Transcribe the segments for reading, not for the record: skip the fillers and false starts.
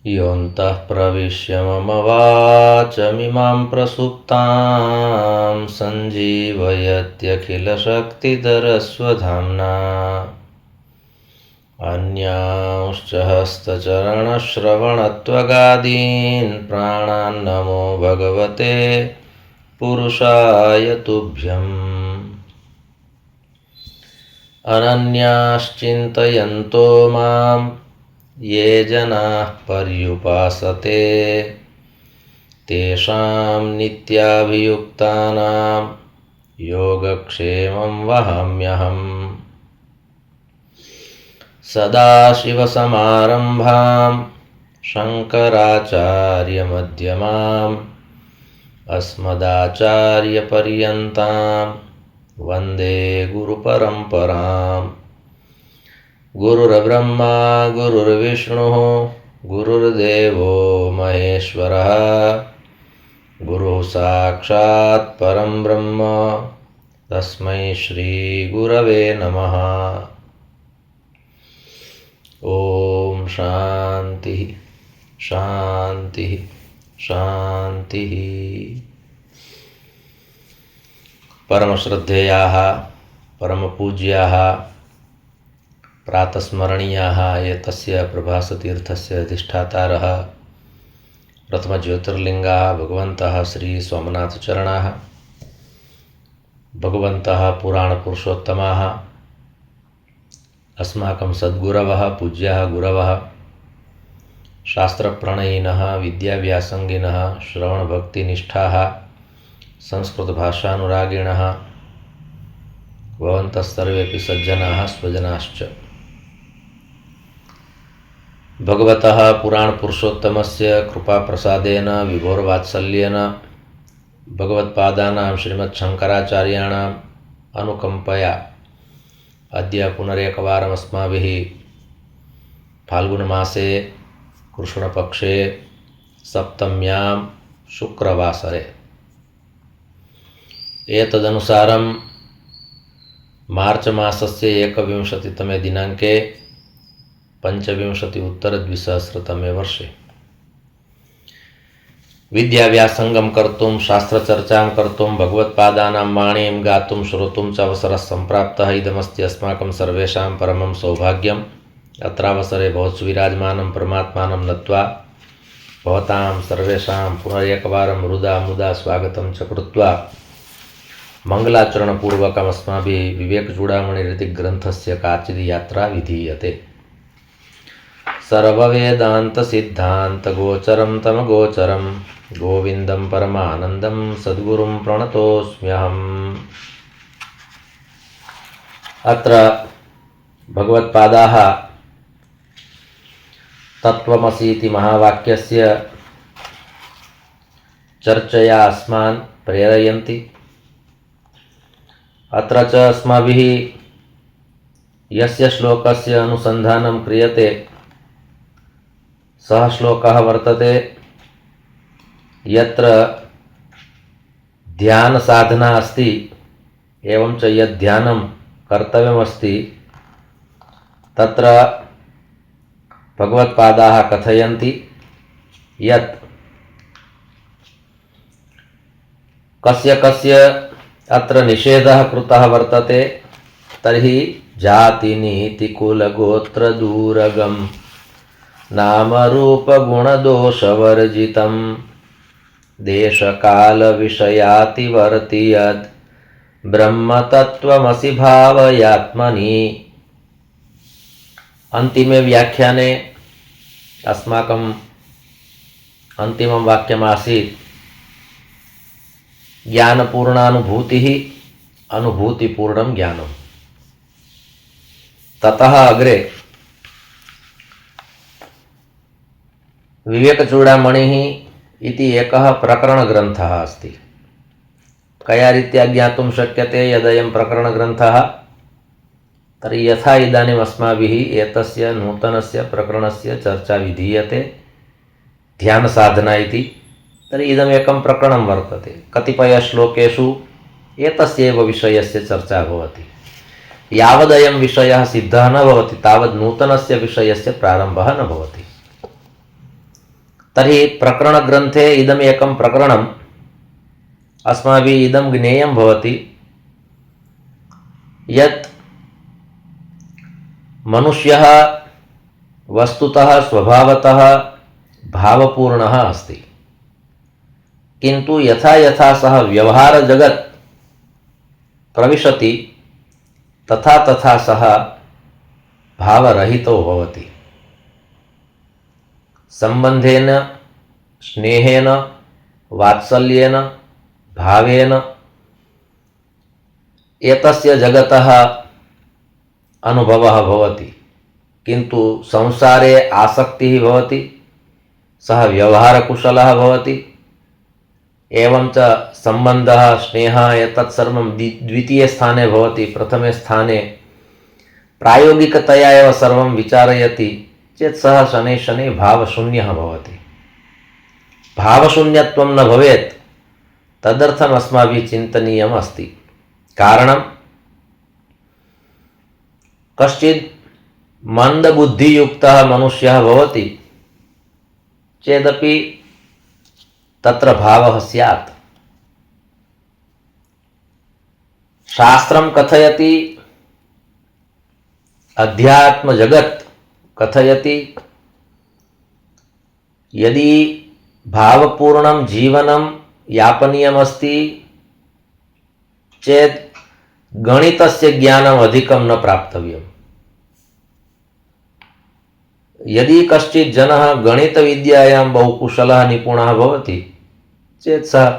योऽन्तः प्रविश्य मम वाचमिमां प्रसुप्तां सञ्जीवयत्यखिलशक्तिधरस्वधाम्ना अन्यांश्च हस्तचरणश्रवणत्वगादीन् प्राणान् नमो भगवते पुरुषाय तुभ्यम्। अनन्याश्चिन्तयन्तो मां ये जनाः पर्युपासते तेषां नित्याभियुक्तानां योगक्षेमं वहाम्यहम्। सदाशिवसमारम्भां शङ्कराचार्यमध्यमाम् अस्मदाचार्यपर्यन्तां वन्दे गुरुपरम्पराम्। गुरुर्ब्रह्मा गुरुर्विष्णुः गुरुर्देवो महेश्वरः गुरुः साक्षात् परं ब्रह्म तस्मै श्रीगुरवे नमः। ॐ शान्तिः शान्तिः शान्तिः। परमश्रद्धेयाः परमपूज्याः प्रातस्मरणीयाः एतस्य प्रभासतीर्थस्य अधिष्ठातारः प्रथमज्योतिर्लिङ्गाः भगवन्तः श्रीसोमनाथचरणाः, भगवन्तः पुराणपुरुषोत्तमाः, अस्माकं सद्गुरवः पूज्याः गुरवः, शास्त्रप्रणयिनः विद्याव्यासङ्गिनः श्रवणभक्तिनिष्ठाः संस्कृतभाषानुरागिणः भवन्तः सर्वेपि सज्जनाः स्वजनाश्च। भगवतः पुराणपुरुषोत्तमस्य कृपाप्रसादेन विभोर्वात्सल्येन भगवत्पादानां श्रीमच्छङ्कराचार्याणाम् अनुकम्पया अद्य पुनरेकवारम् अस्माभिः फाल्गुनमासे कृष्णपक्षे सप्तम्यां शुक्रवासरे एतदनुसारं मार्च मासस्य 21तमे दिनाङ्के 25 वर्षे विद्याव्यासङ्गं कर्तुं शास्त्रचर्चां कर्तुं भगवत्पादानां वाणीं गातुं श्रोतुं च अवसरः सम्प्राप्तः। इदमस्ति अस्माकं सर्वेषां परमं सौभाग्यम्। अत्रावसरे भवत्सुविराजमानं परमात्मानं नत्वा भवतां सर्वेषां पुनरेकवारं हृदा मुदा स्वागतं च कृत्वा मंगलाचरणपूर्वकम् अस्माभिः विवेकचूडामणिरितिग्रन्थस्य काचिद् यात्रा विधीयते। सर्ववेदान्तसिद्धान्तगोचरं तमगोचरं गोविन्दं परमानन्दं सद्गुरुं प्रणतोऽस्म्यहम्। अत्र भगवत्पादाः तत्त्वमसीति महावाक्यस्य चर्चया अस्मान् प्रेरयन्ति। अत्र च अस्माभिः यस्य श्लोकस्य अनुसन्धानं क्रियते सः श्लोकः वर्तते यत्र ध्यानसाधना अस्ति एवं च यद् ध्यानं कर्तव्यमस्ति तत्र भगवत्पादाः कथयन्ति यत् कस्य कस्य अत्र निषेधः कृतः वर्तते तर्हि जातिनीतिकुलगोत्रदूरगं नामरूपगुणदोषवर्जितं देशकालविषयातिवर्ति यद् ब्रह्मतत्त्वमसि भावयात्मनि। अन्तिमे व्याख्याने अस्माकम् अन्तिमं वाक्यमासीत् ज्ञानपूर्णानुभूतिः अनुभूतिपूर्णं ज्ञानम्। ततः अग्रे विवेकचूडामणिः इति एकः प्रकरणग्रन्थः अस्ति। कया रीत्या ज्ञातुं शक्यते यदयं प्रकरणग्रन्थः? तर्हि यथा इदानीम् अस्माभिः एतस्य नूतनस्य प्रकरणस्य चर्चा विधीयते ध्यानसाधना इति। तर्हि इदमेकं प्रकरणं वर्तते। कतिपयश्लोकेषु एतस्यैव विषयस्य चर्चा भवति। यावदयं विषयः सिद्धः न भवति तावद् नूतनस्य विषयस्य प्रारम्भः न भवति। तर्हि प्रकरणग्रन्थे इदम् एकं प्रकरणम् अस्माभिः इदं ज्ञेयं भवति यत् मनुष्यः वस्तुतः स्वभावतः भावपूर्णः अस्ति, किन्तु यथा यथा सः व्यवहारजगत् प्रविशति तथा तथा सः भावरहितो भवति। संबंधेन, स्नेहेन, वात्सल्येन, भावेन एतस्य जगतः अनुभवः भवति, किन्तु संसारे आसक्तिः भवति, सः व्यवहारकुशलः भवति, एवं च सम्बन्धः, स्नेहः एतत् सर्वं द्वितीये स्थाने भवति। प्रथमे स्थाने प्रायोगिकतया एव सर्वं विचारयति चेत् सः शनैः शनैः भावशून्यः भवति। भावशून्यत्वं न भवेत् तदर्थम् अस्माभिः चिन्तनीयम् अस्ति। कारणं कश्चित् मन्दबुद्धियुक्तः मनुष्यः भवति चेदपि तत्र भावः स्यात्। शास्त्रं कथयति, अध्यात्मजगत् कथयति, यदि भावपूर्णं जीवनं यापनीयमस्ति चेत् गणितस्य ज्ञानम् अधिकं न प्राप्तव्यम्। यदि कश्चित् जनः गणितविद्यायां बहु कुशलः निपुणः भवति चेत् सः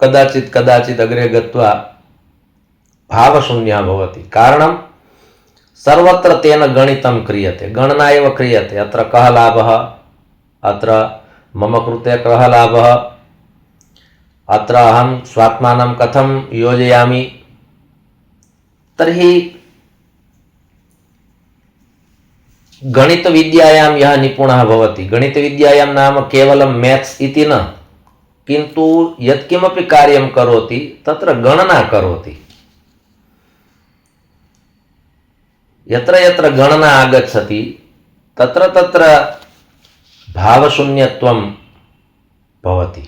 कदाचित् अग्रे गत्वा भावशून्यः भवति। कारणं सर्वत्र तेन गणितं क्रियते, गणना एव क्रियते। अत्र कः लाभः, अत्र मम कृते कः लाभः, अत्र अहं स्वात्मानं कथं योजयामि। तर्हि गणितविद्यायां यः निपुणः भवति, गणितविद्यायां नाम केवलं मैथ्स इति न, किन्तु यत्किमपि कार्यं करोति तत्र गणना करोति। यत्र यत्र गणना आगच्छति तत्र तत्र भावशून्यत्वं भवति।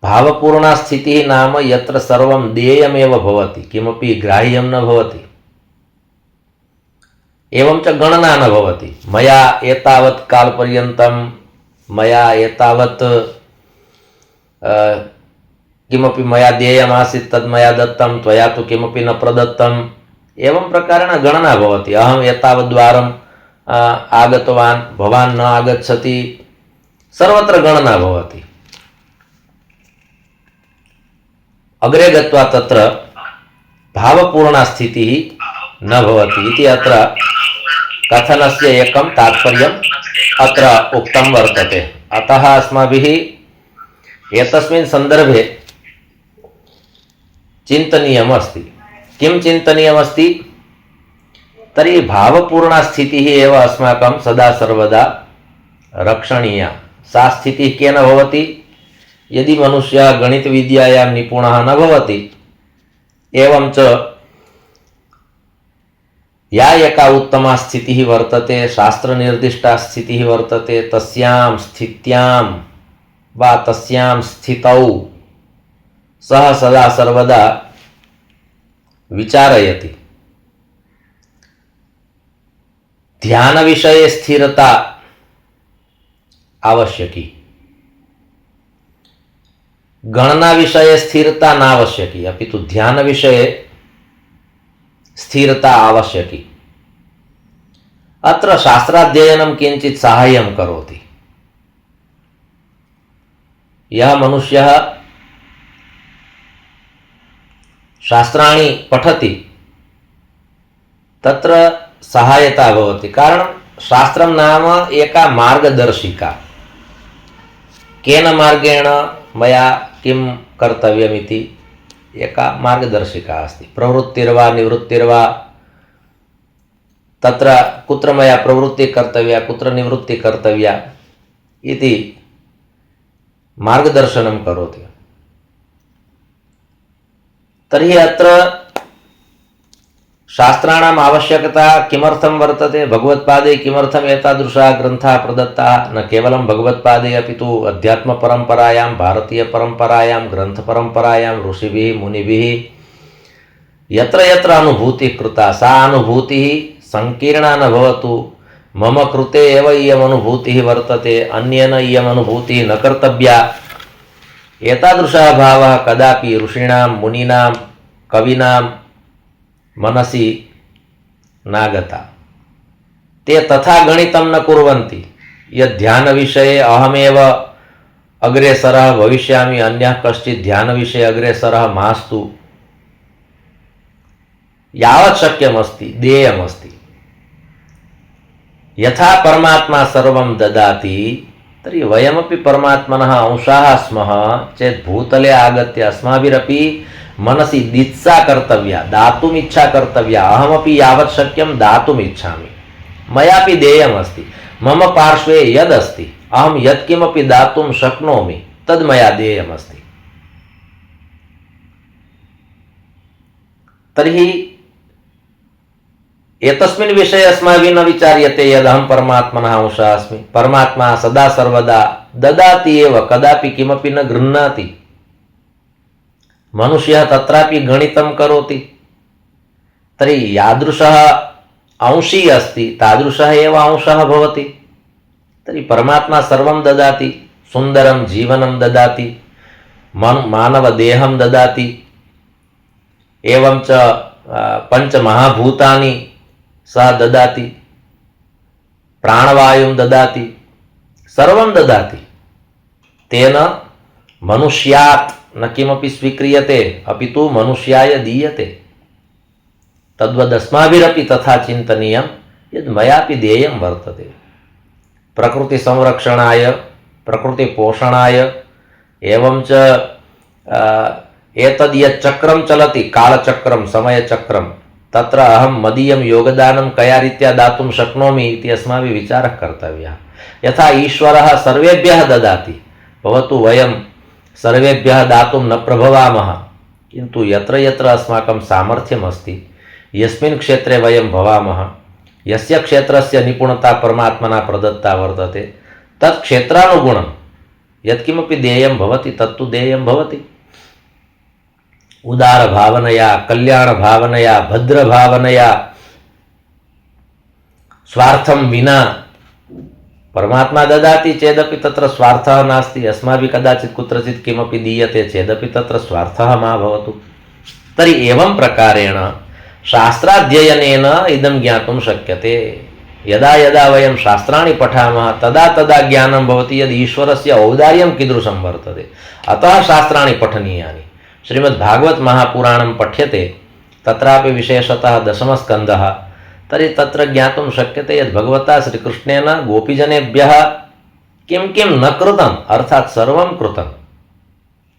भावपूर्णा स्थितिः नाम यत्र सर्वं देयमेव भवति, किमपि ग्राह्यं न भवति, एवं च गणना न भवति। मया एतावत् कालपर्यन्तं मया एतावत् किमपि मया देयमासीत् तद् मया दत्तं, त्वया तु किमपि न प्रदत्तम्, एवं प्रकारेण गणना भवति। अहम् एतावद्वारम् आगतवान्, भवान् न आगच्छति, सर्वत्र गणना भवति। अग्रे गत्वा तत्र भावपूर्णा स्थितिः न भवति इति अत्र कथनस्य एकं तात्पर्यम् अत्र उक्तं वर्तते। अतः अस्माभिः एतस्मिन् सन्दर्भे चिन्तनीयमस्ति। किं चिन्तनीयमस्ति? तर्हि भावपूर्णा स्थितिः एव अस्माकं सदा सर्वदा रक्षणीया। सा स्थितिः केन भवति? यदि मनुष्यः गणितविद्यायां निपुणः न भवति, एवं च या एका उत्तमा स्थितिः वर्तते, शास्त्रनिर्दिष्टा स्थितिः वर्तते, तस्यां स्थित्यां वा तस्यां स्थितौ सः सदा सर्वदा विचारयति। ध्यानविषये स्थिरता आवश्यकी, गणना विषये स्थिरता नावश्यकी, अपितु ध्यान विषये स्थिरता आवश्यकी। अत्र शास्त्राध्ययनं किञ्चित् साहाय्यं करोति। यः मनुष्यः शास्त्राणि पठति तत्र सहायता भवति। कारणं शास्त्रं नाम एका मार्गदर्शिका। केन मार्गेण मया किं कर्तव्यमिति एका मार्गदर्शिका अस्ति। प्रवृत्तिर्वा निवृत्तिर्वा, तत्र कुत्र मया प्रवृत्तिः कर्तव्या, कुत्र निवृत्तिः कर्तव्या इति मार्गदर्शनं करोति। तर्हि अत्र शास्त्राणाम् आवश्यकता किमर्थं वर्तते, भगवत्पादे किमर्थम् एतादृशाः ग्रन्थाः प्रदत्ताः, न केवलं भगवत्पादे अपि तु अध्यात्मपरम्परायां, भारतीयपरम्परायां, ग्रन्थपरम्परायां, ऋषिभिः मुनिभिः यत्र यत्र अनुभूतिः कृता सा अनुभूतिः संकीर्णा न भवतु। मम कृते एव इयम् अनुभूतिः वर्तते, अन्येन इयम् अनुभूतिः न कर्तव्या। एतादृशः भावः कदापि ऋषीणां मुनीनां कवीनां मनसि नागता। ते तथा गणितं न कुर्वन्ति यत् ध्यानविषये अहमेव अग्रेसरः भविष्यामि, अन्यः कश्चित् ध्यानविषये अग्रेसरः मास्तु। यावत् शक्यमस्ति देयमस्ति। यथा परमात्मा सर्वं ददाति तर्हि वयमपि परमात्मनः अंशाः स्मः चेत् भूतले आगत्य अस्माभिरपि मनसि दित्सा कर्तव्या, दातुम् इच्छा कर्तव्या। अहमपि यावत् शक्यं दातुम् इच्छामि, मयापि देयमस्ति। मम पार्श्वे यदस्ति अहं यत्किमपि दातुं शक्नोमि तद् मया देयमस्ति। तर्हि एतस्मिन् विषये अस्माभिः न विचार्यते यदहं परमात्मनः अंशः अस्मि। परमात्मा सदा सर्वदा ददाति एव, कदापि किमपि न गृह्णाति। मनुष्यः तत्रापि गणितं करोति। तर्हि यादृशः अंशी अस्ति तादृशः एव अंशः भवति। तर्हि परमात्मा सर्वं ददाति, सुन्दरं जीवनं ददाति, मानवदेहं ददाति, एवं च पंचमहाभूतानि सः ददाति, प्राणवायुं ददाति, सर्वं ददाति। तेन मनुष्यात् न किमपि स्वीक्रियते, अपि तु मनुष्याय दीयते। तद्वदस्माभिरपि तथा चिन्तनीयं यद् मयापि देयं वर्तते। प्रकृतिसंरक्षणाय, प्रकृतिपोषणाय, एवं च एतद् यत् चक्रं चलति, कालचक्रं, समयचक्रं, तत्र अहं मदीयं योगदानं कया रीत्या दातुं शक्नोमि इति अस्माभिः विचारः कर्तव्यः। यथा ईश्वरः सर्वेभ्यः ददाति, भवतु वयं सर्वेभ्यः दातुं न प्रभवामः, किन्तु यत्र यत्र अस्माकं सामर्थ्यम् अस्ति, यस्मिन् क्षेत्रे वयं भवामः, यस्य क्षेत्रस्य निपुणता परमात्मना प्रदत्ता वर्तते, तत् क्षेत्रानुगुणं यत्किमपि देयं भवति तत्तु देयं भवति। उदार भावनया, कल्याण भावनया, भद्र भावनया, स्वार्थं विना परमात्मा ददाति चेदपि तत्र स्वार्थः नास्ति। अस्माभिः कदाचित् कुत्रचित् किमपि दीयते चेदपि तत्र स्वार्थः मा भवतु। तर्हि एवं प्रकारेण शास्त्राध्ययनेन इदं ज्ञातुं शक्यते। यदा यदा वयं शास्त्राणि पठामः तदा तदा ज्ञानं भवति यद् ईश्वरस्य औदार्यं कीदृशं वर्तते। अतः शास्त्राणि पठनीयानि। श्रीमद्भागवत महापुराणं पठ्यते, तत्रापि विशेषतः दशमस्कन्धः। तर्हि तत्र ज्ञातुं शक्यते यद् भगवता श्रीकृष्णेन गोपीजनेभ्यः किं किं न कृतम्, अर्थात् सर्वं कृतम्।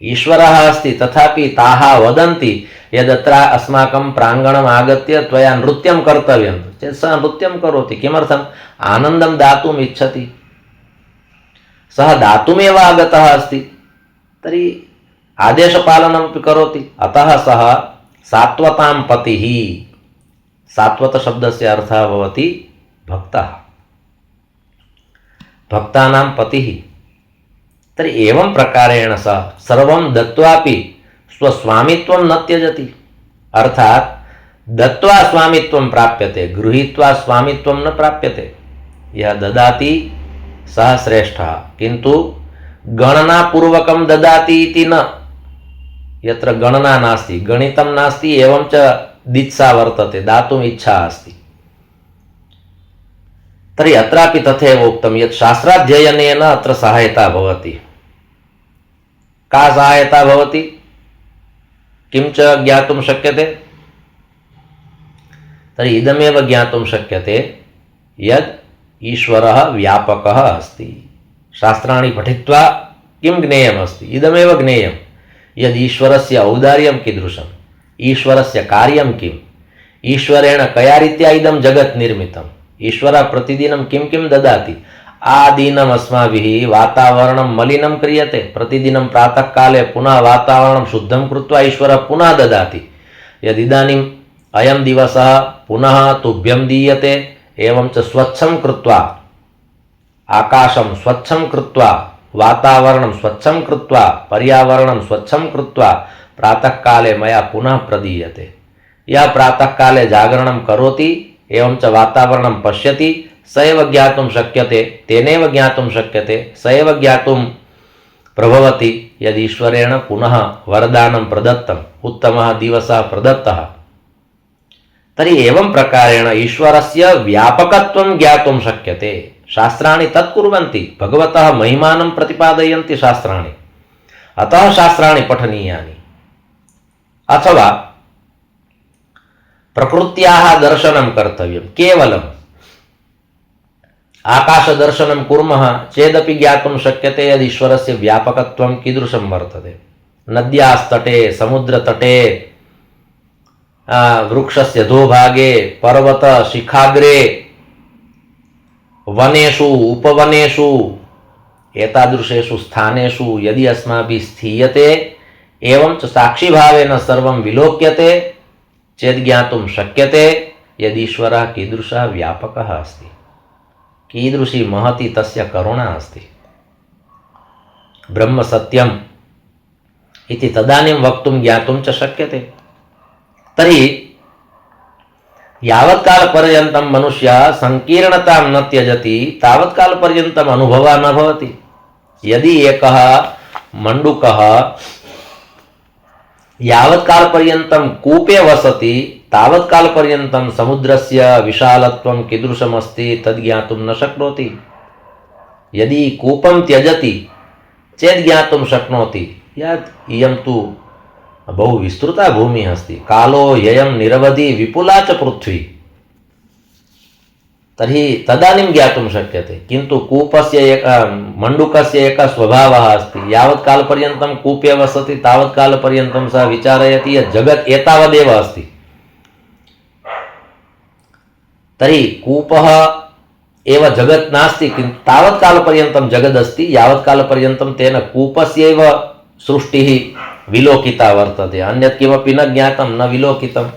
ईश्वरः अस्ति तथापि ताः वदन्ति यदत्र अस्माकं प्राङ्गणम् आगत्य त्वया नृत्यं कर्तव्यं चेत् सः नृत्यं करोति। किमर्थम्? आनन्दं दातुम् इच्छति, सः दातुमेव आगतः अस्ति। तर्हि आदेशपालनमपि करोति। अतः सः सात्वतां पतिः। सात्वतशब्दस्य अर्थः भवति भक्तः, भक्तानां पतिः। तर्हि एवं प्रकारेण सः सर्वं दत्वापि स्वस्वामित्वं न त्यजति। अर्थात् दत्वा स्वामित्वं प्राप्यते, गृहीत्वा स्वामित्वं न प्राप्यते। यः ददाति सः श्रेष्ठः, किन्तु गणनापूर्वकं ददाति इति न। यत्र गणना नास्ति, गणितं नास्ति, एवं च दित्सा वर्तते, दातुम् इच्छा अस्ति। तर्हि अत्रापि तथैव उक्तं यत् शास्त्राध्ययनेन अत्र सहायता भवति। का सहायता भवति? किं च ज्ञातुं शक्यते? तर्हि इदमेव ज्ञातुं शक्यते यद् ईश्वरः व्यापकः अस्ति। शास्त्राणि पठित्वा किं ज्ञेयमस्ति? इदमेव ज्ञेयं यद् ईश्वरस्य औदार्यं कीदृशम्, ईश्वरस्य कार्यं किम्, ईश्वरेण कया रीत्या इदं जगत् निर्मितम्, ईश्वरः प्रतिदिनं किं किं ददाति। आदिनम् अस्माभिः वातावरणं मलिनं क्रियते, प्रतिदिनं प्रातःकाले पुनः वातावरणं शुद्धं कृत्वा ईश्वरः पुनः ददाति। यदिदानीं अयं दिवसः पुनः तुभ्यं दीयते एवं च स्वच्छं कृत्वा आकाशं स्वच्छं कृत्वा वातावरणं स्वच्छं कृत्वा पर्यावरणं स्वच्छं कृत्वा प्रातःकाले मया पुनः प्रदीयते। यः प्रातःकाले जागरणं करोति एवं च वातावरणं पश्यति स एव ज्ञातुं शक्यते, तेनैव ज्ञातुं शक्यते, स एव ज्ञातुं प्रभवति यदीश्वरेण पुनः वरदानं प्रदत्तम्, उत्तमः दिवसः प्रदत्तः। तर्हि एवं प्रकारेण ईश्वरस्य व्यापकत्वं ज्ञातुं शक्यते। शास्त्राणि तत् कुर्वन्ति, भगवतः महिमानं प्रतिपादयन्ति शास्त्राणि, अतः शास्त्राणि पठनीयानि। अथवा प्रकृत्याः दर्शनं कर्तव्यं। केवलम् आकाशदर्शनं कुर्मः चेदपि ज्ञातुं शक्यते यद् ईश्वरस्य व्यापकत्वं कीदृशं वर्तते। नद्यास्तटे, समुद्रतटे, वृक्षस्य अधोभागे, पर्वतशिखाग्रे, वनेषु उपवनेषु एतादृशेषु स्थानेषु यदि अस्माभिः स्थीयते एवं च साक्षिभावेन सर्वं विलोक्यते चेत् ज्ञातुं शक्यते यदीश्वरः कीदृशः व्यापकः अस्ति, कीदृशी महती तस्य करुणा अस्ति। ब्रह्म सत्यम् इति तदानीं वक्तुं ज्ञातुं च शक्यते। तर्हि यावत्कालपर्यन्तं मनुष्यः संकीर्णतां न त्यजति तावत्कालपर्यन्तम् अनुभवः न भवति। यदि एकः मण्डूकः यावत्कालपर्यन्तं कूपे वसति तावत्कालपर्यन्तं समुद्रस्य विशालत्वं कीदृशमस्ति तद् ज्ञातुं न शक्नोति। यदि कूपं त्यजति चेत् ज्ञातुं शक्नोति यत् इयं तु बहु विस्तृता भूमिः अस्ति, कालो ह्ययं निरवधि विपुला च पृथ्वी, तर्हि तदानीं ज्ञातुं शक्यते। किन्तु कूपस्य मण्डूकस्य एकः स्वभावः अस्ति, यावत्कालपर्यन्तं कूपे वसति तावत्कालपर्यन्तं सः विचारयति यत् जगत् एतावदेव अस्ति। तर्हि कूपः एव जगत् नास्ति, किन्तु तावत्कालपर्यन्तं जगदस्ति यावत्कालपर्यन्तं तेन कूपस्यैव सृष्टिः विलोकिता वर्तते, अन्यत् किमपि न ज्ञातं न विलोकितं।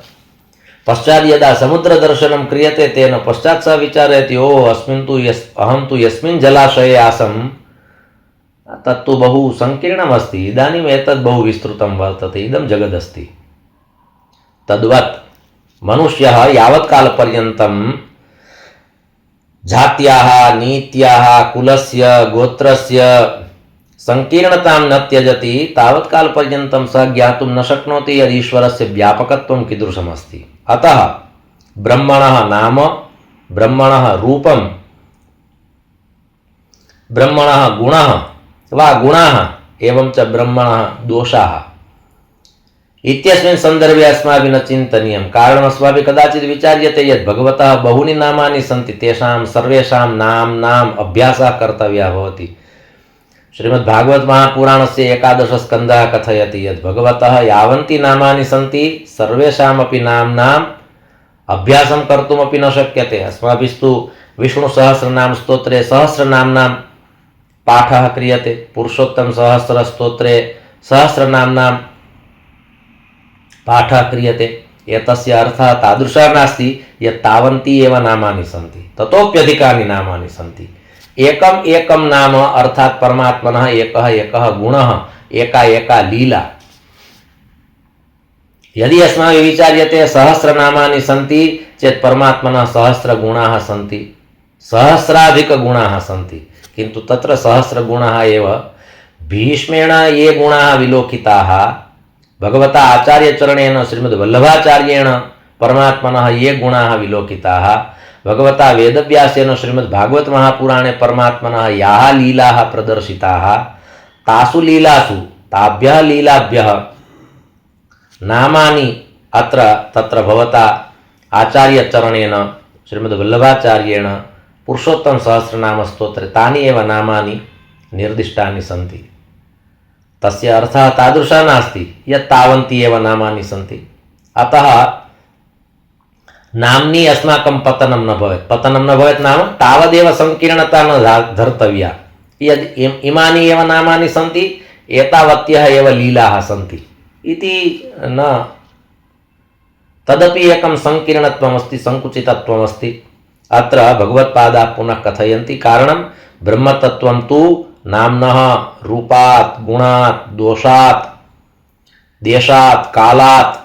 पश्चात् यदा समुद्रदर्शनं क्रियते तेन पश्चात् सः विचारयति ओ अस्मिन् तु अहं तु यस्मिन् जलाशये आसं तत्तु बहु संकीर्णमस्ति, इदानीम् एतद् बहु विस्तृतं वर्तते, इदं जगदस्ति। तद्वत् मनुष्यः यावत्कालपर्यन्तं जात्याः नीत्याः कुलस्य गोत्रस्य संकीर्णतां न त्यजति तावत्कालपर्यन्तं सः ज्ञातुं न शक्नोति यद् ईश्वरस्य व्यापकत्वं कीदृशमस्ति। अतः ब्रह्मणः नाम, ब्रह्मणः रूपं, ब्रह्मणः गुणः वा गुणाः एवं च ब्रह्मणः दोषाः इत्यस्मिन् सन्दर्भे अस्माभिः न चिन्तनीयं। कारणम् अस्माभिः कदाचित् विचार्यते यत् भगवतः बहूनि नामानि सन्ति, तेषां सर्वेषां नाम्नाम् अभ्यासः कर्तव्यः भवति। श्रीमद्भागवत महापुराणस्य 11 स्कन्धः कथयति यत् भगवतः यावन्ति नामानि सन्ति सर्वेषामपि नाम्नाम् अभ्यासं कर्तुमपि न शक्यते। अस्माभिस्तु विष्णुसहस्रनाम स्तोत्रे सहस्रनाम्नां पाठः क्रियते, पुरुषोत्तम सहस्रस्तोत्रे सहस्रनाम्नां पाठः क्रियते। एतस्य अर्थः तादृशः नास्ति यत् तावन्ति एव नामानि सन्ति, ततोप्यधिकानि नामानि सन्ति। एकम एकम नाम अर्थात परमात्मनः एकः एकः गुणः, एका एका लीला। यदि अस्माभिः विचार्यते सहस्रनामानि सन्ति चेत् परमात्मनः सहस्रगुणाः सन्ति, सहस्राधिकगुणाः सन्ति, किन्तु तत्र सहस्रगुणाः एव भीष्मेण ये गुणाः विलोकिताः, भगवता आचार्यचरणेन श्रीमद्वल्लभाचार्येण परमात्मनः ये गुणाः विलोकिताः, भगवता वेदव्यासेन श्रीमद्भागवत महापुराणे परमात्मनः याः लीलाः प्रदर्शिताः, तासु लीलासु ताभ्यः लीलाभ्यः नामानि अत्र तत्र भवता आचार्यचरणेन श्रीमद्वल्लभाचार्येण पुरुषोत्तम सहस्रनाम स्तोत्रे तानि एव नामानि निर्दिष्टानि सन्ति। तस्य अर्थः तादृशः नास्ति यत् तावन्ति एव नामानि सन्ति। अतः नाम्नि अस्माकं पतनं न भवेत्। पतनं न भवेत् नाम तावदेव संकीर्णता न धर्तव्या। यद् इमानि एव नामानि सन्ति एतावत्यः एव लीलाः सन्ति इति न तदपि एकं संकीर्णत्वमस्ति, संकुचितत्वमस्ति। अत्र भगवत्पादाः पुनः कथयन्ति कारणं ब्रह्मतत्त्वं तु नाम्नः रूपात् गुणात् दोषात् देशात् कालात्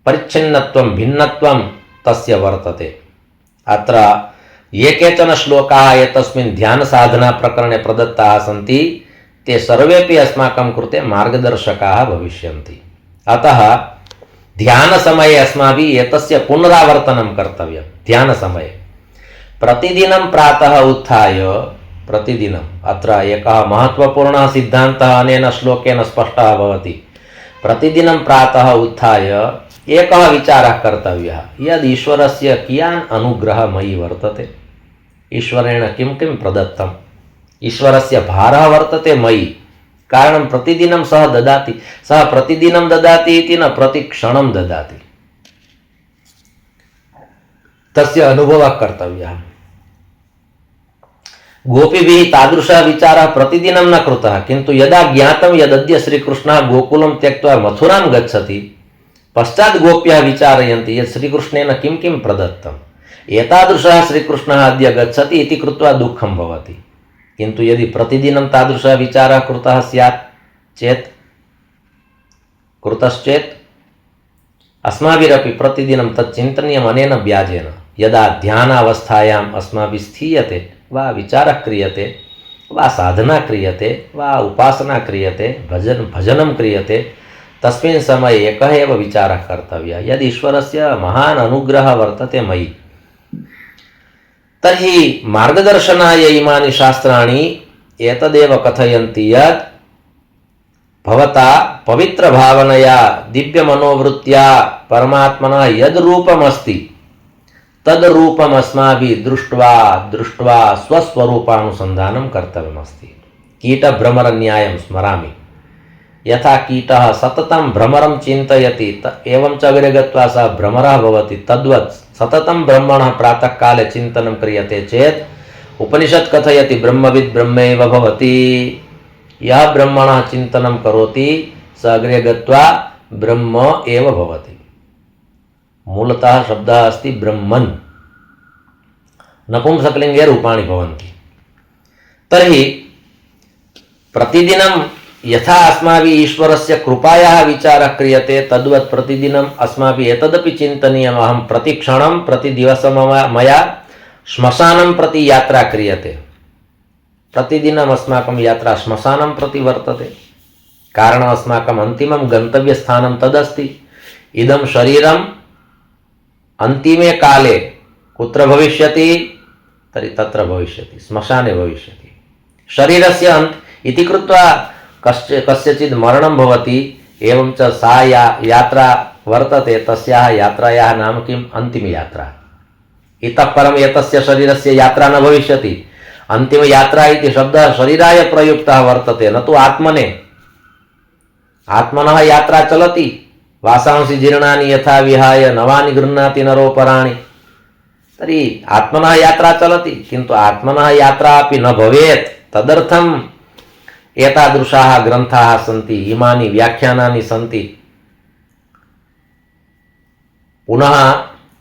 परिच्छिन्नत्वं भिन्नत्वं तस्य वर्तते। अत्र ये केचन श्लोकाः एतस्मिन् ध्यानसाधना प्रकरणे प्रदत्ताः सन्ति ते सर्वेपि अस्माकं कृते मार्गदर्शकाः भविष्यन्ति। अतः ध्यानसमये अस्माभिः एतस्य पुनरावर्तनं कर्तव्यं। ध्यानसमये प्रतिदिनं प्रातः उत्थाय प्रतिदिनम् अत्र एकः महत्त्वपूर्णः सिद्धान्तः अनेन श्लोकेन स्पष्टः भवति। प्रतिदिनं प्रातः उत्थाय एकः विचारः कर्तव्यः, यद् ईश्वरस्य कियान् अनुग्रहः मयि वर्तते, ईश्वरेण किं किं प्रदत्तम्, ईश्वरस्य भारः वर्तते मयि। कारणं प्रतिदिनं सः ददाति, सः प्रतिदिनं ददाति इति न प्रतिक्षणं ददाति, तस्य अनुभवः कर्तव्यः। गोपीभिः तादृशः विचारः प्रतिदिनं न कृतः, किन्तु यदा ज्ञातं यदद्य श्रीकृष्णः गोकुलं त्यक्त्वा मथुरां गच्छति, पश्चात् गोप्यः विचारयन्ति यत् श्रीकृष्णेन किं किं प्रदत्तम्, एतादृशः श्रीकृष्णः अद्य गच्छति इति कृत्वा दुःखं भवति। किन्तु यदि प्रतिदिनं तादृशः विचारः कृतः स्यात् चेत् कृतश्चेत् अस्माभिरपि प्रतिदिनं तत् चिन्तनीयम् अनेन व्याजेन। यदा ध्यानावस्थायाम् अस्माभिः स्थीयते वा विचारः क्रियते वा साधना क्रियते वा उपासना क्रियते भजनं क्रियते, तस्मिन् समये एकः एव विचारः कर्तव्यः, यदि ईश्वरस्य महान् अनुग्रहः वर्तते मयि, तर्हि मार्गदर्शनाय इमानि शास्त्राणि एतदेव कथयन्ति यत् भवता पवित्रभावनया दिव्यमनोवृत्त्या परमात्मना यद् रूपमस्ति तद् रूपम् अस्माभिः दृष्ट्वा दृष्ट्वा स्वस्वरूपानुसन्धानं कर्तव्यमस्ति। कीटभ्रमरन्यायं स्मरामि। यथा कीटः सततं भ्रमरं चिन्तयति एवं च अग्रे गत्वा सः भ्रमरः भवति, तद्वत् सततं ब्रह्मणः प्रातःकाले चिन्तनं क्रियते चेत् उपनिषत् कथयति ब्रह्मविद् ब्रह्मैव भवति। यः ब्रह्मणः चिन्तनं करोति स अग्रे गत्वा ब्रह्म एव भवति। मूलतः शब्दः अस्ति ब्रह्मन्, नपुंसकलिङ्गे रूपाणि भवन्ति। तर्हि प्रतिदिनं यथा अस्माभिः ईश्वरस्य कृपायाः विचारः क्रियते तद्वत् प्रतिदिनम् अस्माभिः एतदपि चिन्तनीयम्, अहं प्रतिक्षणं प्रतिदिवसं मया श्मशानं प्रति यात्रा क्रियते। प्रतिदिनम् अस्माकं यात्रा श्मशानं प्रति वर्तते। कारणम् अस्माकम् अन्तिमं गन्तव्यस्थानं तदस्ति। इदं शरीरम् अन्तिमे काले कुत्र भविष्यति, तर्हि तत्र भविष्यति, श्मशाने भविष्यति। शरीरस्य अन्त इति कृत्वा कस्यचित् मरणं भवति, एवं च सा यात्रा वर्तते, तस्याः यात्रायाः नाम किम्, अन्तिमयात्रा। इतः परम् एतस्य शरीरस्य यात्रा न भविष्यति। अन्तिमयात्रा इति शब्दः शरीराय प्रयुक्तः वर्तते, न तु आत्मने। आत्मनः यात्रा चलति, वासांसि जीर्णानि यथा विहाय नवानि गृह्णाति नरोपराणि। तर्हि आत्मनः यात्रा चलति, किन्तु आत्मनः यात्रा अपि न भवेत्, तदर्थम् एतादृशाः ग्रन्थाः सन्ति, इमानि व्याख्यानानि सन्ति। पुनः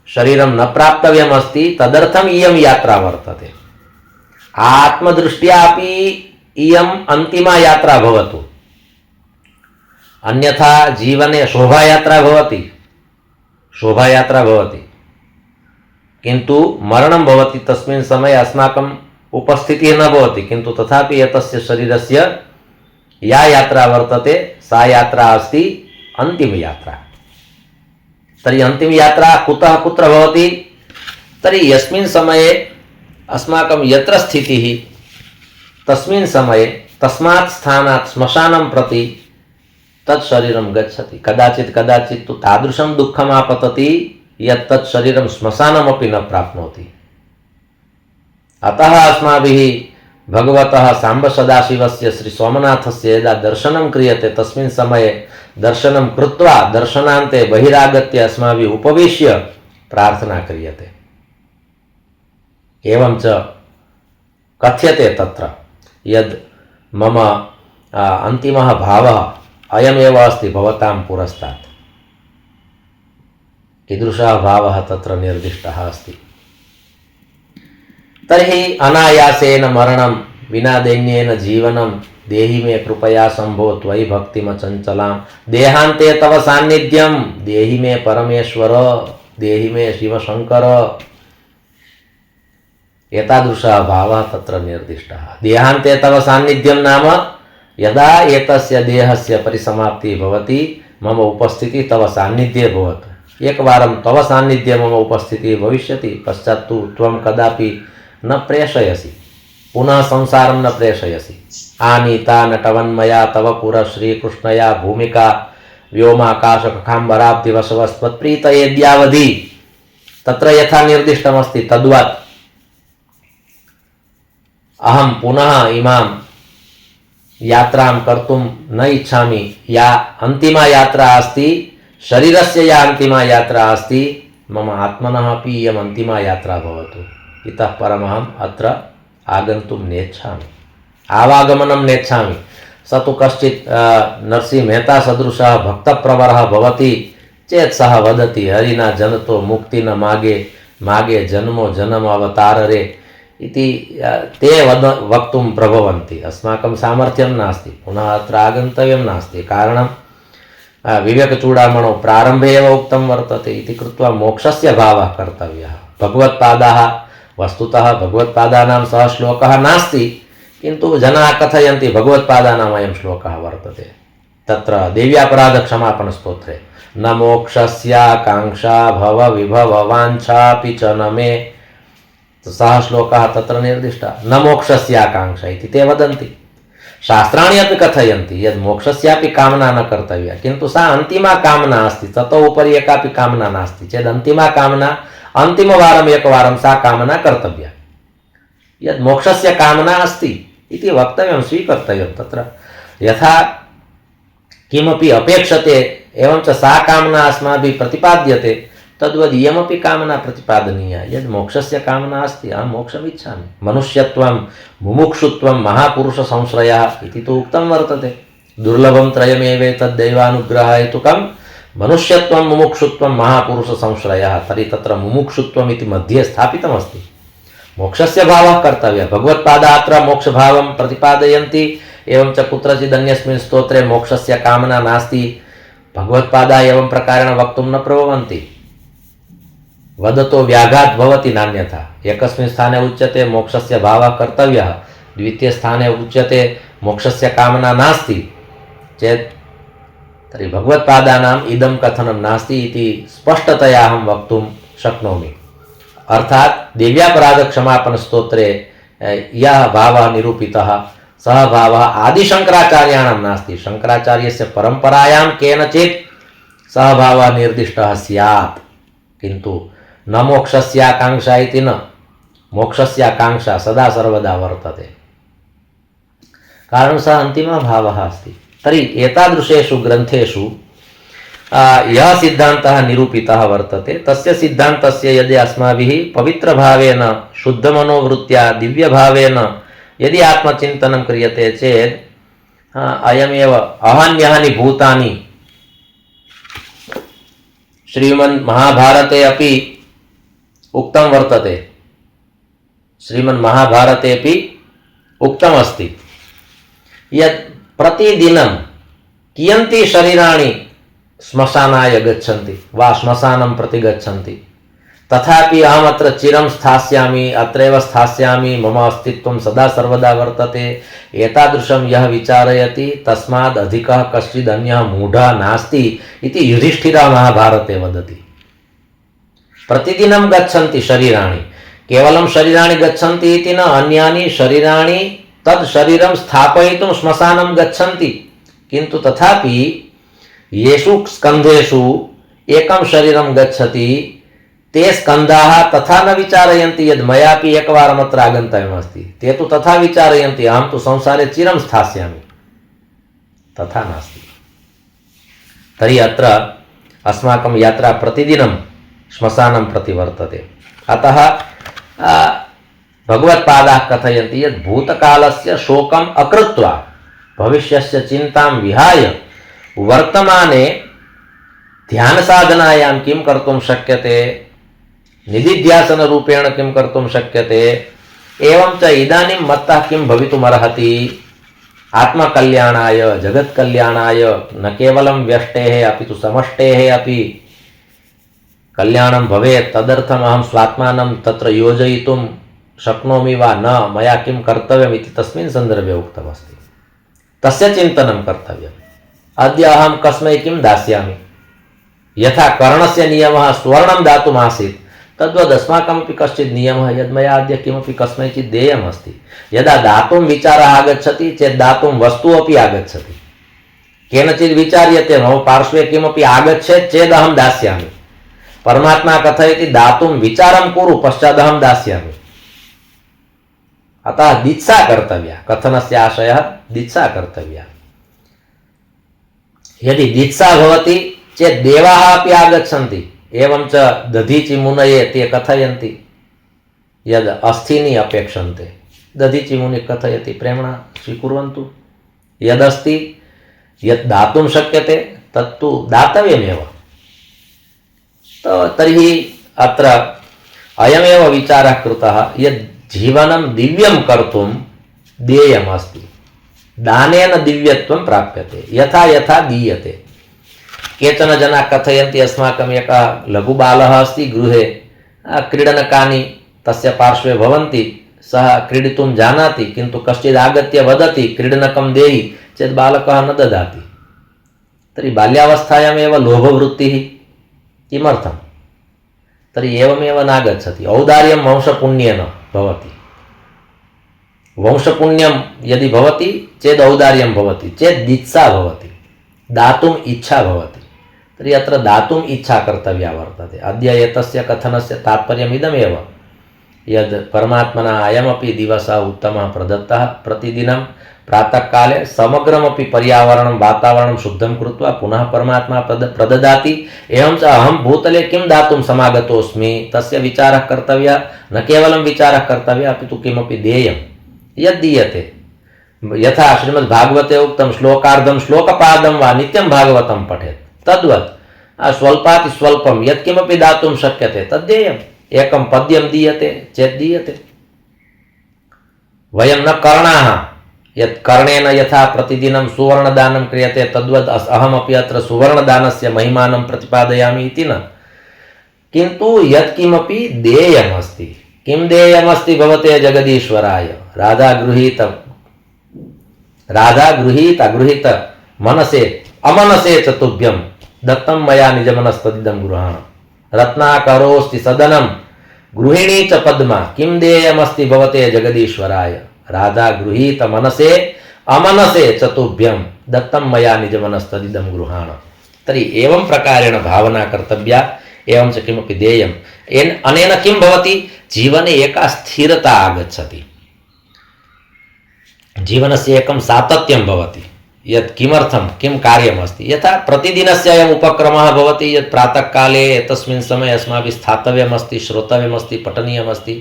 शरीरं न प्राप्तव्यमस्ति, तदर्थम् इयं यात्रा वर्तते। आत्मदृष्ट्या अपि इयम् अन्तिमा यात्रा भवतु, अन्यथा जीवने शोभायात्रा भवति, शोभायात्रा भवति, किन्तु मरणं भवति, तस्मिन् समये अस्माकम् उपस्थितिः न भवति, किन्तु तथापि एतस्य शरीरस्य या यात्रा वर्तते सा यात्रा अस्ति अन्तिमयात्रा। तर्हि अन्तिमयात्रा कुतः कुत्र भवति, तर्हि यस्मिन् समये अस्माकं यत्र स्थितिः तस्मिन् समये तस्मात् स्थानात् श्मशानं प्रति तत् शरीरं गच्छति। कदाचित् कदाचित् तु तादृशं दुःखम् आपतति यत् तत् शरीरं श्मशानमपि न प्राप्नोति। अतः अस्माभिः भगवतः सांब सदाशिवस्य श्री सोमनाथस्य यदा दर्शनं क्रियते तस्मिन् समये दर्शनं कृत्वा दर्शनान्ते बहिरागत्य अस्माभिः उपविश्य प्रार्थना क्रियते। एवं च कथ्यते तत्र यद् मम अन्तिमः भावः अयमेव अस्ति भवतां पुरस्तात्। कीदृशः भावः तत्र निर्दिष्टः अस्ति। तर्हि अनायासेन मरणं विना दैन्येन जीवनं देहि मे कृपया शम्भो त्वयि भक्तिमचञ्चलां देहान्ते तव सान्निध्यं देहि मे परमेश्वर देहि मे शिवशङ्कर एतादृशः भावः तत्र निर्दिष्टः। देहान्ते तव सान्निध्यं नाम यदा एतस्य देहस्य परिसमाप्तिः भवति मम उपस्थितिः तव सान्निध्ये भवतु। एकवारं तव सान्निध्ये मम उपस्थितिः भविष्यति, पश्चात् तु त्वं कदापि न प्रेषयसि, पुनः संसारं न प्रेषयसि। आनीता नटवन्मया तव पुर श्रीकृष्णया भूमिका व्योमाकाशकखाम्बराब्धिवशवस्त्वत्प्रीतयेद्यावधि तत्र यथा निर्दिष्टमस्ति तद्वत् अहं पुनः इमां यात्रां कर्तुं न इच्छामि। या अन्तिमा यात्रा अस्ति, शरीरस्य या अन्तिमा यात्रा अस्ति, मम आत्मनः अपि इयम् अन्तिमा यात्रा भवतु। इतः परमहम् अत्र आगन्तुं नेच्छामि, आवागमनं नेच्छामि। स तु कश्चित् नरसिंह मेहता सदृशः भक्तप्रवरः भवति चेत् सः वदति हरिना जनतो मुक्ति न मागे मागे जन्मो जन्म अवतार रे इति ते वक्तुं प्रभवन्ति। अस्माकं सामर्थ्यं नास्ति, पुनः अत्र आगन्तव्यं नास्ति। कारणं विवेकचूडामणौ प्रारम्भे एव उक्तं वर्तते इति कृत्वा मोक्षस्य भावः कर्तव्यः। भगवत्पादाः वस्तुतः भगवत्पादानां सः श्लोकः नास्ति, किन्तु जनाः कथयन्ति भगवत्पादानाम् अयं श्लोकः वर्तते। तत्र देव्यापराधक्षमापणस्तोत्रे न मोक्षस्याकाङ्क्षा भव विभववाञ्छापि च न मे, सः श्लोकः तत्र निर्दिष्टः। न मोक्षस्याकाङ्क्षा इति ते वदन्ति। शास्त्राणि अपि कथयन्ति यद् मोक्षस्यापि कामना न कर्तव्या, किन्तु सा अन्तिमा कामना अस्ति, ततो उपरि एकापि कामना नास्ति चेत् अन्तिमा कामना अन्तिमवारम् एकवारं सा कामना कर्तव्या। यद् मोक्षस्य कामना अस्ति इति वक्तव्यं, स्वीकर्तव्यं। तत्र यथा किमपि अपेक्षते एवञ्च सा कामना अस्माभिः प्रतिपाद्यते तद्वद् इयमपि कामना प्रतिपादनीया। यद् मोक्षस्य कामना अस्ति, अहं मोक्षमिच्छामि। मनुष्यत्वं मुमुक्षुत्वं महापुरुषसंश्रयः इति तु उक्तं वर्तते। दुर्लभं त्रयमेवेतद्दैवानुग्रहहेतुकं मनुष्यत्वं मुमुक्षुत्वं महापुरुषसंश्रयः। तर्हि तत्र मुमुक्षुत्वम् इति मध्ये स्थापितमस्ति। मोक्षस्य भावः कर्तव्यः। भगवत्पादा अत्र मोक्षभावं प्रतिपादयन्ति, एवञ्च कुत्रचिदन्यस्मिन् स्तोत्रे मोक्षस्य कामना नास्ति। भगवत्पादा एवं प्रकारेण वक्तुं न प्रभवन्ति। वदतो व्याघात भवति नान्यथा। एकस्मिन् स्थाने उच्यते मोक्षस्य भावः कर्तव्यः, द्वितीय स्थाने उच्यते मोक्षस्य कामना नास्ति चेत् तर्हि भगवत्पादानाम् इदं कथनं नास्ति इति स्पष्टतया अहं वक्तुं शक्नोमि। अर्थात् देव्यापराधक्षमापणस्तोत्रे यः भावः निरूपितः सः भावः आदिशङ्कराचार्याणां नास्ति। शङ्कराचार्यस्य परम्परायां केनचित् सः भावः निर्दिष्टः स्यात्, किन्तु न मोक्षस्याकाङ्क्षा इति न। मोक्षस्याकाङ्क्षा सदा सर्वदा वर्तते, कारणं सः अन्तिमः भावः अस्ति। तर्हि एतादृशेषु ग्रन्थेषु यः सिद्धान्तः निरूपितः वर्तते तस्य सिद्धान्तस्य यदि अस्माभिः पवित्रभावेन शुद्धमनोवृत्त्या दिव्यभावेन यदि आत्मचिन्तनं क्रियते चेत् अयमेव अहन्यहानि भूतानि श्रीमन्महाभारते अपि उक्तं वर्तते। श्रीमन्महाभारते अपि उक्तमस्ति यत् प्रतिदिनं कियन्ति शरीराणि श्मशानाय गच्छन्ति वा श्मशानं प्रति गच्छन्ति, तथापि अहमत्र चिरं स्थास्यामि, अत्रैव स्थास्यामि, मम अस्तित्वं सदा सर्वदा वर्तते। एतादृशं यः विचारयति तस्माद् अधिकः कश्चित् अन्यः मूढः नास्ति इति युधिष्ठिरः महाभारते वदति। प्रतिदिनं गच्छन्ति शरीराणि, केवलं शरीराणि गच्छन्ति इति न, अन्यानि शरीराणि तद् शरीरं स्थापयितुं श्मशानं गच्छन्ति, किन्तु तथापि येषु स्कन्धेषु एकं शरीरं गच्छति ते स्कन्धाः तथा न विचारयन्ति यद् मयापि एकवारम् अत्र आगन्तव्यमस्ति। ते तु तथा विचारयन्ति अहं तु संसारे चिरं स्थास्यामि। तथा नास्ति। तर्हि अत्र अस्माकं यात्रा प्रतिदिनं श्मशानं प्रति वर्तते। अतः भगवत्पादाः कथयन्ति यत् भूतकालस्य शोकम् अकृत्वा भविष्यस्य चिन्तां विहाय वर्तमाने ध्यानसाधनायां किं कर्तुं शक्यते, निधिध्यासनरूपेण किं कर्तुं शक्यते, एवं च इदानीं मत्तः किं भवितुमर्हति, आत्मकल्याणाय जगत्कल्याणाय न केवलं व्यष्टेः अपि तु समष्टेः अपि कल्याणं भवेत्, तदर्थम् अहं स्वात्मानं तत्र योजयितुं शक्नोमि वा न, मया किं कर्तव्यम् इति तस्मिन् सन्दर्भे उक्तमस्ति। तस्य चिन्तनं कर्तव्यम्। अद्य अहं कस्मै किं दास्यामि, यथा कर्णस्य नियमः स्वर्णं दातुम् आसीत्, तद्वद् अस्माकमपि कश्चित् नियमः यद् मया अद्य किमपि कस्मैचित् देयमस्ति। यदा दातुं विचारः आगच्छति चेत् दातुं वस्तु अपि आगच्छति। केनचित् विचार्यते मम पार्श्वे किमपि आगच्छेत् चेदहं दास्यामि। परमात्मा कथयति दातुं विचारं कुरु, पश्चादहं दास्यामि। अतः दीक्षा कर्तव्या। कथनस्य आशयः दीक्षा कर्तव्या। यदि दीक्षा भवति चेत् देवाः अपि आगच्छन्ति। एवं च दधीचि मुनये ते कथयन्ति यद् अस्थिनि अपेक्षन्ते। दधीचि मुनि कथयति प्रेम्णा स्वीकुर्वन्तु, यदस्ति यत् दातुं शक्यते तत्तु दातव्यमेव। तो तर्हि अत्र अयमेव विचारः कृतः यत् जीवनं दिव्यं कर्तुं देयमस्ति। दानेन दिव्यत्वं प्राप्यते, यथा यथा दीयते। केचन जनाः कथयन्ति अस्माकम् एकः लघुबालः अस्ति, गृहे क्रीडनकानि तस्य पार्श्वे भवन्ति, सः क्रीडितुं जानाति, किन्तु कश्चित् आगत्य वदति क्रीडनकं देहि चेत् बालकः न ददाति। तर्हि बाल्यावस्थायामेव लोभवृत्तिः। किमर्थं? तर्हि एवमेव नागच्छति। औदार्यं वंशपुण्येन भवति। वंशपुण्यं यदि भवति चेत् औदार्यं भवति, चेत् दीक्षा भवति, दातुम् इच्छा भवति। तर्हि अत्र दातुम् इच्छा कर्तव्या वर्तते। अद्य एतस्य कथनस्य तात्पर्यमिदमेव यद् परमात्मना अयमपि दिवसः उत्तमः प्रदत्तः। प्रतिदिनं प्रातःकाले समग्रमपि पर्यावरणं वातावरणं शुद्धं कृत्वा पुनः परमात्मा प्रददाति। एवं च अहं भूतले किं दातुं समागतोऽस्मि तस्य विचारः कर्तव्यः। न केवलं विचारः कर्तव्यः अपि तु किमपि देयं यद् दीयते। यथा श्रीमद्भागवते उक्तं श्लोकार्धं श्लोकपादं वा नित्यं भागवतं पठेत्, तद्वत् स्वल्पाति स्वल्पं यत्किमपि दातुं शक्यते तद्देयम्। एकं पद्यं दीयते चेत् दीयते। वयं न कर्णाः, यत् कर्णेन यथा प्रतिदिनं सुवर्णदानं क्रियते तद्वत् अहमपि अत्र सुवर्णदानस्य महिमानं प्रतिपादयामि इति न, किन्तु यत्किमपि देयमस्ति। किं देयमस्ति भवते जगदीश्वराय? राधा गृहीत मनसे अमनसे च तुभ्यं दत्तं मया निजमनस्तदिदं गृहाण। रत्नाकरोऽस्ति सदनं गृहिणी च पद्मा। किं देयमस्ति भवते जगदीश्वराय? राधा गृहीत मनसे अमनसे च तुभ्यं दत्तं मया निजमनस्तदिदं गृहाण। तर्हि एवं प्रकारेण भावना कर्तव्या। एवं च किमपि देयम्। अनेन किं भवति? जीवने एका स्थिरता आगच्छति। जीवनस्य एकं सातत्यं भवति। यत् किमर्थं किं कार्यमस्ति, यथा प्रतिदिनस्य अयम् उपक्रमः भवति यत् प्रातःकाले एतस्मिन् समये अस्माभिः स्थातव्यमस्ति, श्रोतव्यमस्ति, पठनीयमस्ति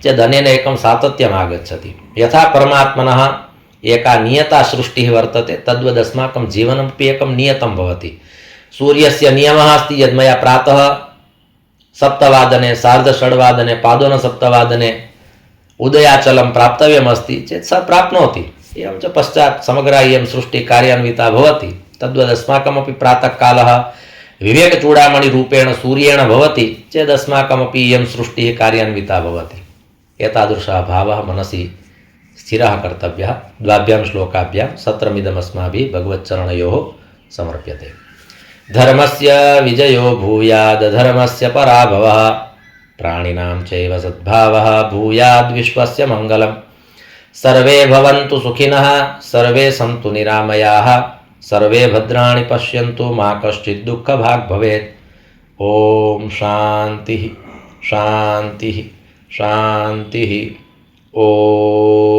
चेत् अनेन एकं सातत्यम् आगच्छति। यथा परमात्मनः एका नियता सृष्टिः वर्तते तद्वद् अस्माकं जीवनमपि एकं नियतं भवति। सूर्यस्य नियमः अस्ति यद् मया प्रातः 7 वादने, 6:30 वादने, पादोन 7 वादने उदयाचलं प्राप्तव्यमस्ति चेत् सः प्राप्नोति। एवं च पश्चात् समग्रा इयं सृष्टिः कार्यान्विता भवति। तद्वद् अस्माकमपि प्रातःकालः विवेकचूडामणिरूपेण सूर्येण भवति चेत् अस्माकमपि इयं सृष्टिः कार्यान्विता भवति। एतादृशः भावः मनसि स्थिरः कर्तव्यः। द्वाभ्यां श्लोकाभ्यां सत्रमिदमस्माभिः भगवच्चरणयोः समर्प्यते। धर्मस्य विजयो भूयाद् धर्मस्य पराभवः, प्राणिनां चैव सद्भावः भूयाद् विश्वस्य मङ्गलम्। सर्वे भवन्तु सुखिनः, सर्वे सन्तु निरामयाः, सर्वे भद्राणि पश्यन्तु, मा कश्चित् दुःखभाग् भवेत्। ओम शान्तिः शान्तिः शान्तिः। ओम।